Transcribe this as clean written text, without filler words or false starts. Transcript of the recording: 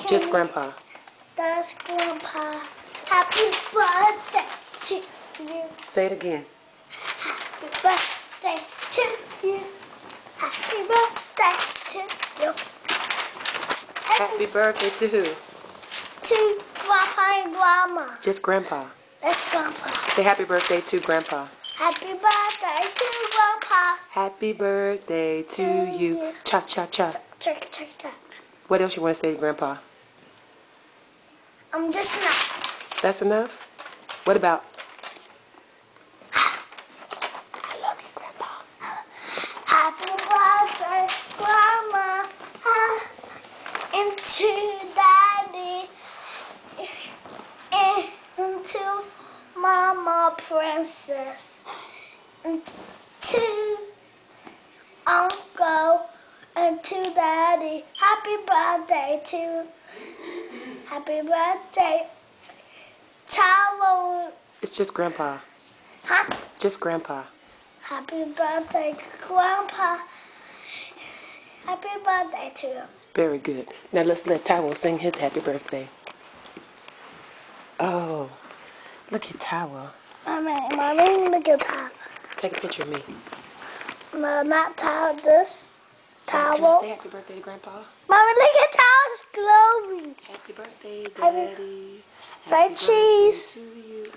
Just Grandpa. That's Grandpa. Happy birthday to you. Say it again. Happy birthday to you. Happy birthday to you. Happy birthday to who? To Grandpa and Grandma. Just Grandpa. That's Grandpa. Say happy birthday to Grandpa. Happy birthday to Grandpa. Happy birthday to you. Cha cha cha. Check, check, check. What else you want to say to Grandpa? Just enough. That's enough? What about? I love you, Grandpa. Happy birthday, Grandma. And to Daddy. And to Mama Princess. And to Uncle. And to Daddy. Happy birthday to. Happy birthday. Towel. It's just Grandpa. Huh? Just Grandpa. Happy birthday, Grandpa. Happy birthday to you. Very good. Now let's let Tyrell sing his happy birthday. Oh, look at Tyrell. Mommy, look at that. Take a picture of me. No, not towel, this towel. Can I say happy birthday to Grandpa? Mommy, look at towel's glowing. Happy birthday, Daddy. Like cheese. To you.